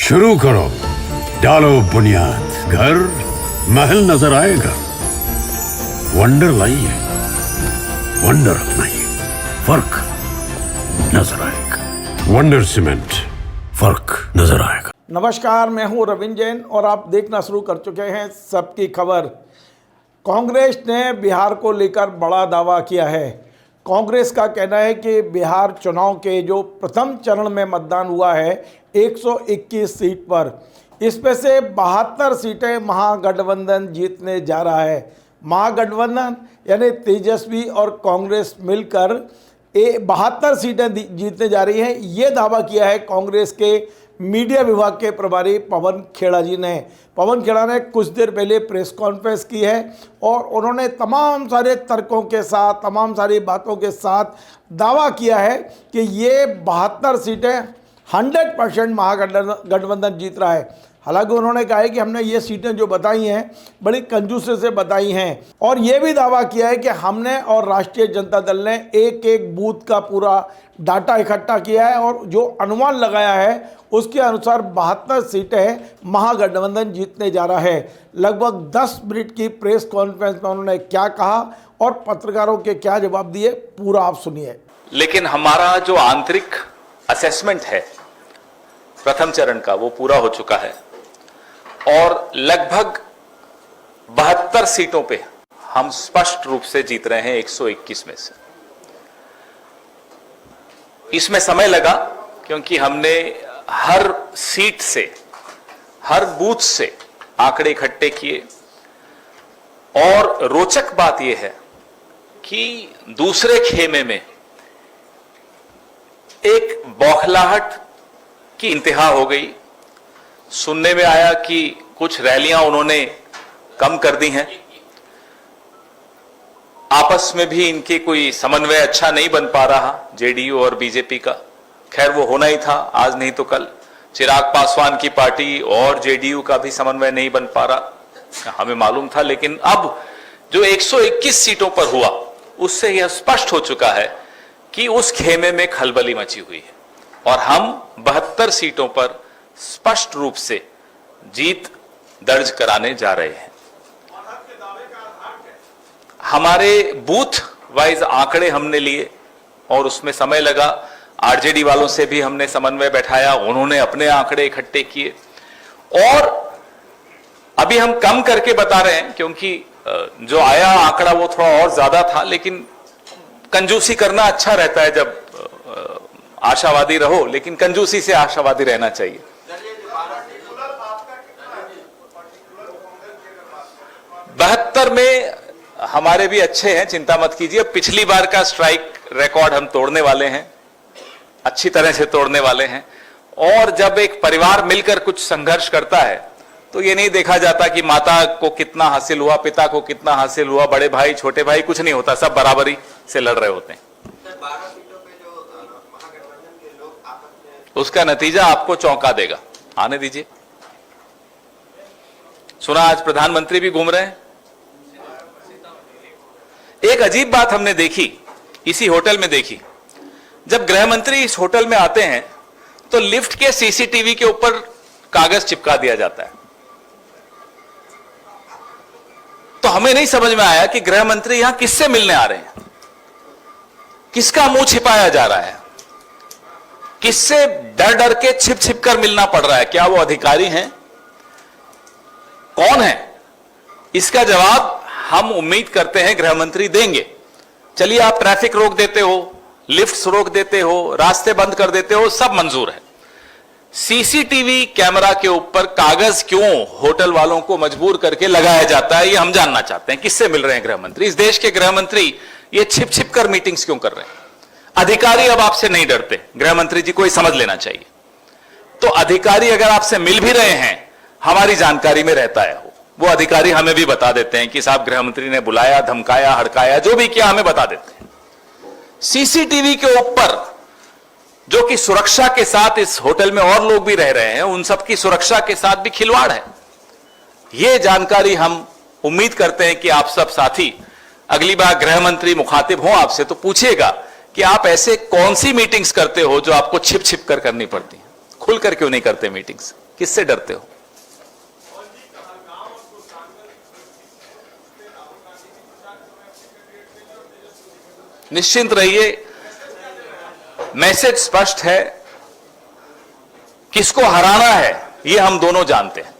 शुरू करो, डालो बुनियाद, घर महल नजर आएगा। वंडर लाइए, वंडर अपनाइए, फर्क नजर आएगा। वंडर सीमेंट, फर्क नजर आएगा। नमस्कार, मैं हूं रविंद्र जैन और आप देखना शुरू कर चुके हैं सबकी खबर। कांग्रेस ने बिहार को लेकर बड़ा दावा किया है। कांग्रेस का कहना है कि बिहार चुनाव के जो प्रथम चरण में मतदान हुआ है 121 सीट पर, इसमें से 72 सीटें महागठबंधन जीतने जा रहा है। महागठबंधन यानी तेजस्वी और कांग्रेस मिलकर 72 सीटें जीतने जा रही हैं। ये दावा किया है कांग्रेस के मीडिया विभाग के प्रभारी पवन खेड़ा जी ने। पवन खेड़ा ने कुछ देर पहले प्रेस कॉन्फ्रेंस की है और उन्होंने तमाम सारे तर्कों के साथ, तमाम सारी बातों के साथ दावा किया है कि ये 72 सीटें 100% महागठबंधन जीत रहा है। हालांकि उन्होंने कहा है कि हमने ये सीटें जो बताई हैं बड़ी कंजूसी से बताई हैं और ये भी दावा किया है कि हमने और राष्ट्रीय जनता दल ने एक एक बूथ का पूरा डाटा इकट्ठा किया है और जो अनुमान लगाया है उसके अनुसार 72 सीटें महागठबंधन जीतने जा रहा है। लगभग 10 मिनट की प्रेस कॉन्फ्रेंस में उन्होंने क्या कहा और पत्रकारों के क्या जवाब दिए, पूरा आप सुनिए। लेकिन हमारा जो आंतरिक असेसमेंट है प्रथम चरण का वो पूरा हो चुका है और लगभग 72 सीटों पे हम स्पष्ट रूप से जीत रहे हैं 121 में से। इसमें समय लगा क्योंकि हमने हर सीट से, हर बूथ से आंकड़े इकट्ठे किए और रोचक बात यह है कि दूसरे खेमे में एक बौखलाहट की इंतहा हो गई। सुनने में आया कि कुछ रैलियां उन्होंने कम कर दी हैं, आपस में भी इनके कोई समन्वय अच्छा नहीं बन पा रहा जेडीयू और बीजेपी का। खैर वो होना ही था, आज नहीं तो कल। चिराग पासवान की पार्टी और जेडीयू का भी समन्वय नहीं बन पा रहा, हमें मालूम था। लेकिन अब जो 121 सीटों पर हुआ उससे यह स्पष्ट हो चुका है कि उस खेमे में खलबली मची हुई है और हम 72 सीटों पर स्पष्ट रूप से जीत दर्ज कराने जा रहे हैं। हमारे बूथ वाइज आंकड़े हमने लिए और उसमें समय लगा। आरजेडी वालों से भी हमने समन्वय बैठाया, उन्होंने अपने आंकड़े इकट्ठे किए और अभी हम कम करके बता रहे हैं क्योंकि जो आया आंकड़ा वो थोड़ा और ज्यादा था। लेकिन कंजूसी करना अच्छा रहता है, जब आशावादी रहो लेकिन कंजूसी से आशावादी रहना चाहिए। बहत्तर में हमारे भी अच्छे हैं, चिंता मत कीजिए। पिछली बार का स्ट्राइक रिकॉर्ड हम तोड़ने वाले हैं, अच्छी तरह से तोड़ने वाले हैं। और जब एक परिवार मिलकर कुछ संघर्ष करता है तो ये नहीं देखा जाता कि माता को कितना हासिल हुआ, पिता को कितना हासिल हुआ, बड़े भाई छोटे भाई, कुछ नहीं होता, सब बराबरी से लड़ रहे होते हैं। उसका नतीजा आपको चौंका देगा, आने दीजिए। सुना आज प्रधानमंत्री भी घूम रहे हैं। एक अजीब बात हमने देखी, इसी होटल में देखी। जब गृह मंत्री इस होटल में आते हैं तो लिफ्ट के सीसीटीवी के ऊपर कागज चिपका दिया जाता है। तो हमें नहीं समझ में आया कि गृह मंत्री यहां किससे मिलने आ रहे हैं, किसका मुंह छिपाया जा रहा है, किससे डर डर के छिप छिप कर मिलना पड़ रहा है। क्या वो अधिकारी हैं, कौन है? इसका जवाब हम उम्मीद करते हैं गृह मंत्री देंगे। चलिए, आप ट्रैफिक रोक देते हो, लिफ्ट्स रोक देते हो, रास्ते बंद कर देते हो, सब मंजूर है। सीसीटीवी कैमरा के ऊपर कागज क्यों होटल वालों को मजबूर करके लगाया जाता है, ये हम जानना चाहते हैं। किससे मिल रहे हैं गृह मंत्री? इस देश के गृह मंत्री ये छिप छिप कर मीटिंग्स क्यों कर रहे हैं? अधिकारी अब आपसे नहीं डरते, गृह मंत्री जी को ये समझ लेना चाहिए। तो अधिकारी अगर आपसे मिल भी रहे हैं, हमारी जानकारी में रहता है वो अधिकारी हमें भी बता देते हैं कि साहब गृह मंत्री ने बुलाया, धमकाया, हड़काया, जो भी किया हमें बता देते हैं। सीसीटीवी के ऊपर जो कि सुरक्षा के साथ, इस होटल में और लोग भी रह रहे हैं, उन सबकी सुरक्षा के साथ भी खिलवाड़ है। यह जानकारी हम उम्मीद करते हैं कि आप सब साथी अगली बार गृह मंत्री मुखातिब हो आपसे तो पूछिएगा कि आप ऐसे कौन सी मीटिंग्स करते हो जो आपको छिप छिप कर करनी पड़ती है, खुलकर क्यों नहीं करते मीटिंग्स। किससे डरते हो? निश्चिंत रहिए, मैसेज स्पष्ट है। किसको हराना है ये हम दोनों जानते हैं,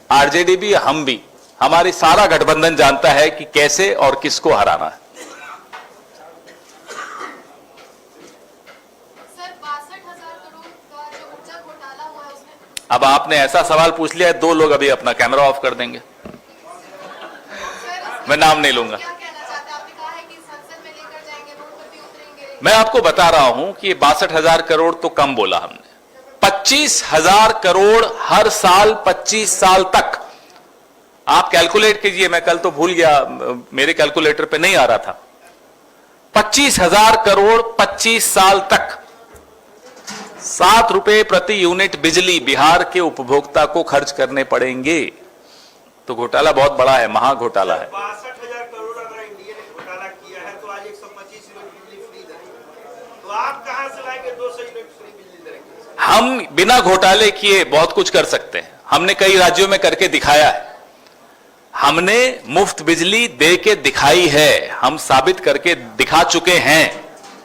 आरजेडी भी, हम भी, हमारी सारा गठबंधन जानता है कि कैसे और किसको हराना है। सर 62,000 करोड़ का जो ऊर्जा घोटाला हुआ है उसमें अब आपने ऐसा सवाल पूछ लिया है, 2 लोग अभी अपना कैमरा ऑफ कर देंगे। मैं नाम नहीं लूंगा। क्या कहना चाहते हैं? आपने कहा है कि संसद में लेकर जाएंगे, रोड पर भी उतरेंगे। मैं आपको बता रहा हूं कि 62,000 करोड़ तो कम बोला हमने, 25,000 करोड़ हर साल 25 साल तक। आप कैलकुलेट कीजिए, मैं कल तो भूल गया, मेरे कैलकुलेटर पे नहीं आ रहा था। 25,000 करोड़ 25 साल तक, 7 रुपए प्रति यूनिट बिजली बिहार के उपभोक्ता को खर्च करने पड़ेंगे। तो घोटाला बहुत बड़ा है, महा घोटाला है। 62,000 करोड़ अगर इंडिया ने घोटाला किया है तो आज 125 यूनिट बिजली फ्री देंगे, तो आप कहां से लाएंगे 200 यूनिट फ्री बिजली देंगे? हम बिना घोटाले किए बहुत कुछ कर सकते हैं, हमने कई राज्यों में करके दिखाया है। हमने मुफ्त बिजली दे के दिखाई है, हम साबित करके दिखा चुके हैं।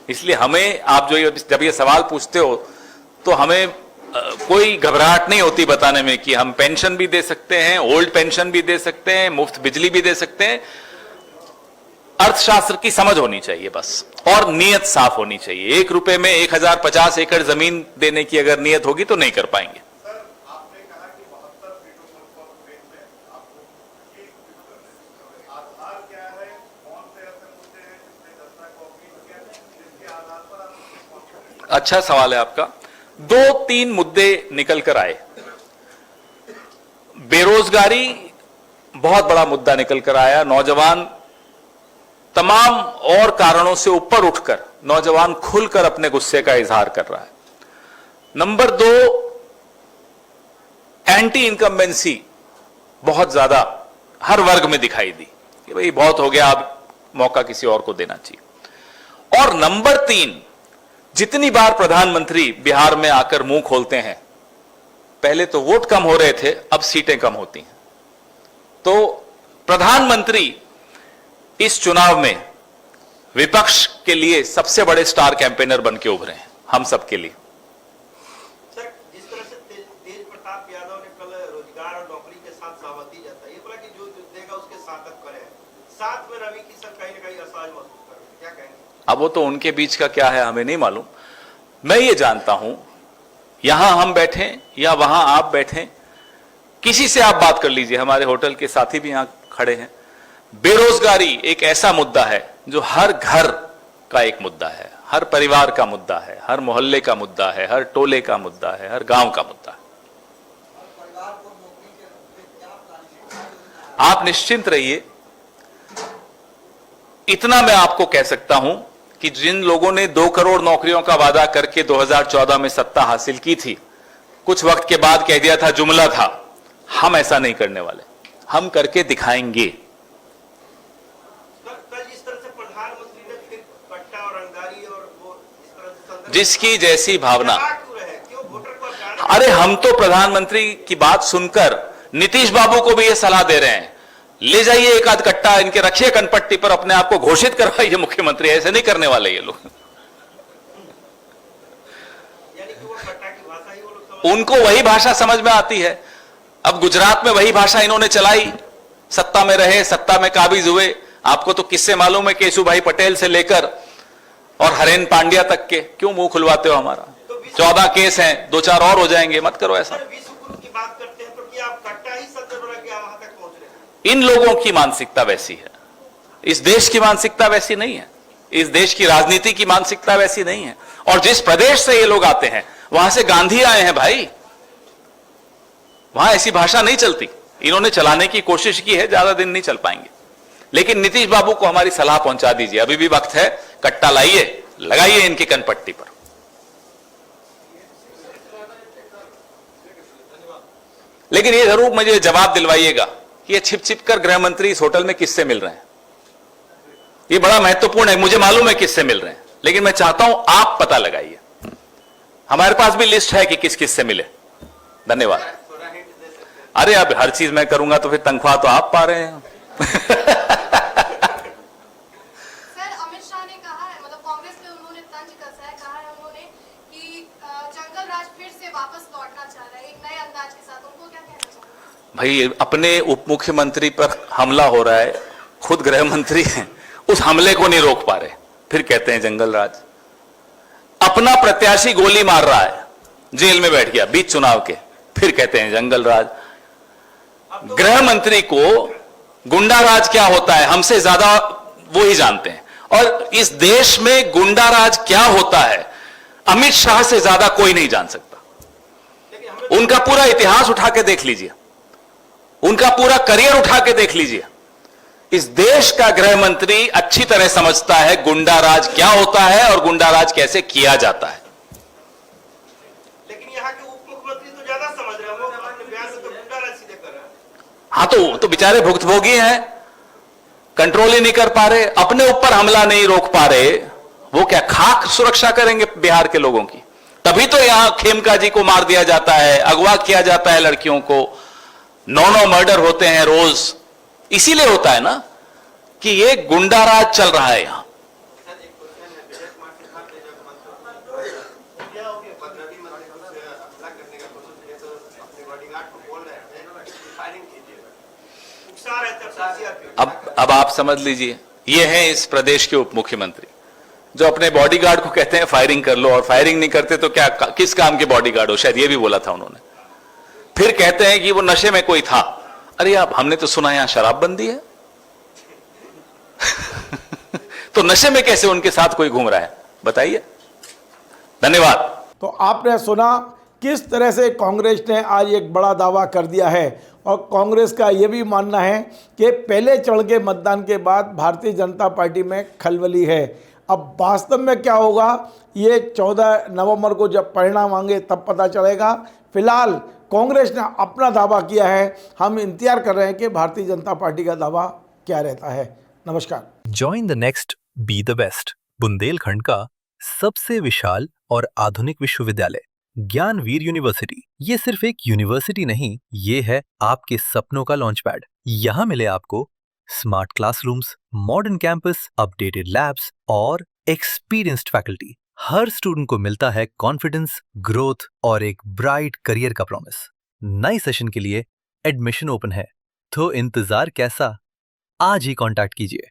इसलिए हमें, आप जो जब ये सवाल पूछते हो तो हमें कोई घबराहट नहीं होती बताने में कि हम पेंशन भी दे सकते हैं, ओल्ड पेंशन भी दे सकते हैं, मुफ्त बिजली भी दे सकते हैं। अर्थशास्त्र की समझ होनी चाहिए बस, और नीयत साफ होनी चाहिए। 1 रुपए में 1050 एकड़ जमीन देने की अगर नीयत होगी तो नहीं कर पाएंगे। अच्छा सवाल है आपका। 2-3 मुद्दे निकल कर आए। बेरोजगारी बहुत बड़ा मुद्दा निकल कर आया। नौजवान तमाम और कारणों से ऊपर उठकर नौजवान खुलकर अपने गुस्से का इजहार कर रहा है। नंबर 2, एंटी इनकम्बेंसी बहुत ज्यादा हर वर्ग में दिखाई दी कि भाई बहुत हो गया, अब मौका किसी और को देना चाहिए। और नंबर 3, जितनी बार प्रधानमंत्री बिहार में आकर मुंह खोलते हैं, पहले तो वोट कम हो रहे थे, अब सीटें कम होती हैं। तो प्रधानमंत्री इस चुनाव में विपक्ष के लिए सबसे बड़े स्टार कैंपेनर बन के उभरे हैं, हम सबके लिए। सर, जिस तरह से तेज प्रताप यादव ने कल रोजगार और नौकरी के साथ सहमति जताई, ये बोला कि जो देगा उसके साथ करे, साथ में रवि किशन कहीं ना कहीं असहज महसूस कर रहे हैं, क्या कहेंगे? अब वो तो उनके बीच का क्या है हमें नहीं मालूम। मैं ये जानता हूं, यहां हम बैठे या वहां आप बैठे, किसी से आप बात कर लीजिए, हमारे होटल के साथी भी यहां खड़े हैं, बेरोजगारी एक ऐसा मुद्दा है जो हर घर का एक मुद्दा है, हर परिवार का मुद्दा है, हर मोहल्ले का मुद्दा है, हर टोले का मुद्दा है, हर गांव का मुद्दा है। आप निश्चिंत रहिए, इतना मैं आपको कह सकता हूं कि जिन लोगों ने 2 करोड़ नौकरियों का वादा करके 2014 में सत्ता हासिल की थी, कुछ वक्त के बाद कह दिया था जुमला था, हम ऐसा नहीं करने वाले, हम करके दिखाएंगे। कल जिस तरह से प्रधानमंत्री ने फिर पट्टा और अंगारी और वो इस तरह से संदर्भ जिसकी जैसी भावना। क्यों रहे? क्यों वोटर को अवगाहना? अरे हम तो प्रधानमंत्री की बात सुनकर नीतीश बाबू को भी ये सलाह दे रहे हैं, ले जाइए एक आध कट्टा इनके, रखिए कनपट्टी पर, अपने आप को घोषित करवाइए मुख्यमंत्री। ऐसे नहीं करने वाले ये लोग। यानी कि वो पट्टा की भाषा ही वो लोग समझ, उनको वही भाषा समझ में आती है। अब गुजरात में वही भाषा इन्होंने चलाई, सत्ता में रहे, सत्ता में काबिज हुए। आपको तो किससे मालूम है, केशुभाई पटेल से लेकर और हरेन पांड्या तक के। क्यों मुंह खुलवाते हो हमारा? 14 केस हैं, 2-4 और हो जाएंगे, मत करो ऐसा। विश्व गुरु की बात करते हैं तो क्या आप कट्टा ही संदर्भ रख के वहां तक पहुंच रहे हैं? इन लोगों की मानसिकता वैसी है, इस देश की मानसिकता वैसी नहीं है, इस देश की राजनीति की मानसिकता वैसी नहीं है। और जिस प्रदेश से ये लोग आते हैं वहां से गांधी आए हैं भाई, वहां ऐसी भाषा नहीं चलती। इन्होंने चलाने की कोशिश की है, ज्यादा दिन नहीं चल पाएंगे। लेकिन नीतीश बाबू को हमारी सलाह पहुंचा दीजिए, अभी भी वक्त है, कट्टा लाइए, लगाइए इनकी कनपट्टी पर। लेकिन ये जरूर मुझे जवाब दिलवाइएगा कि ये छिप छिप कर गृह मंत्री इस होटल में किससे मिल रहे हैं। ये बड़ा महत्वपूर्ण है, मुझे मालूम है किससे मिल रहे हैं, लेकिन मैं चाहता हूं आप पता लगाइए। हमारे पास भी लिस्ट है कि किस किस से मिले, धन्यवाद। अरे अब हर चीज मैं करूंगा तो फिर तनख्वाह तो आप पा रहे हैं। सर अमित शाह ने कहा है, मतलब कांग्रेस पे उन्होंने तंज कसा है, कहा है उन्होंने कि जंगल राज फिर से वापस लौटना चाह रहा है एक नए अंदाज के साथ, उनको क्या कहना चाहोगे? भाई अपने उप मुख्यमंत्री पर हमला हो रहा है, खुद गृह मंत्री हैं, उस हमले को नहीं रोक पा रहे, फिर कहते हैं जंगल राज। अपना प्रत्याशी गोली मार रहा है, जेल में बैठ गया बीच चुनाव के, फिर कहते हैं जंगल राज। गृह मंत्री को गुंडा राज क्या होता है हमसे ज्यादा वो ही जानते हैं, और इस देश में गुंडा राज क्या होता है अमित शाह से ज्यादा कोई नहीं जान सकता। उनका पूरा इतिहास उठा के देख लीजिए, उनका पूरा करियर उठा के देख लीजिए। इस देश का गृह मंत्री अच्छी तरह समझता है गुंडा राज क्या होता है और गुंडा राज कैसे किया जाता है। लेकिन यहाँ के उप मुख्यमंत्री तो ज्यादा समझ रहे हैं, वो अपने बयान में तो गुंडा राज सीधे कर रहे हैं। हाँ तो बेचारे भुक्तभोगी हैं, कंट्रोल ही नहीं कर पा रहे, अपने ऊपर हमला नहीं रोक पा रहे, वो क्या खाक सुरक्षा करेंगे बिहार के लोगों की? तभी तो यहां खेमका जी को मार दिया जाता है, अगवा किया जाता है लड़कियों को, 9 मर्डर होते हैं रोज। इसीलिए होता है ना कि ये गुंडा राज चल रहा है यहां। अब आप समझ लीजिए, ये हैं इस प्रदेश के उप मुख्यमंत्री जो अपने बॉडीगार्ड को कहते हैं फायरिंग कर लो, और फायरिंग नहीं करते तो क्या किस काम के बॉडीगार्ड हो, शायद ये भी बोला था उन्होंने। फिर कहते हैं कि वो नशे में कोई था। अरे आप, हमने तो सुना यहां शराबबंदी है। तो नशे में कैसे उनके साथ कोई घूम रहा है, बताइए। धन्यवाद। तो आपने सुना किस तरह से कांग्रेस ने आज एक बड़ा दावा कर दिया है, और कांग्रेस का ये भी मानना है कि पहले चढ़ के मतदान के बाद भारतीय जनता पार्टी में खलबली है। अब वास्तव में क्या होगा ये 14 नवंबर को जब परिणाम आएंगे तब पता चलेगा। फिलहाल कांग्रेस ने अपना दावा किया है, हम इंतजार कर रहे हैं कि भारतीय जनता पार्टी का दावा क्या रहता है। नमस्कार। Join the next be the best, Bundelkhand का सबसे विशाल और आधुनिक विश्वविद्यालय ज्ञानवीर यूनिवर्सिटी। ये सिर्फ एक यूनिवर्सिटी नहीं, ये है आपके सपनों का लॉन्च पैड। यहाँ मिले आपको smart classrooms, modern campus, updated labs और एक्सपीरियंस्ड फैकल्टी। हर स्टूडेंट को मिलता है कॉन्फिडेंस, ग्रोथ और एक ब्राइट करियर का प्रॉमिस। नए सेशन के लिए एडमिशन ओपन है, तो इंतजार कैसा? आज ही कांटेक्ट कीजिए।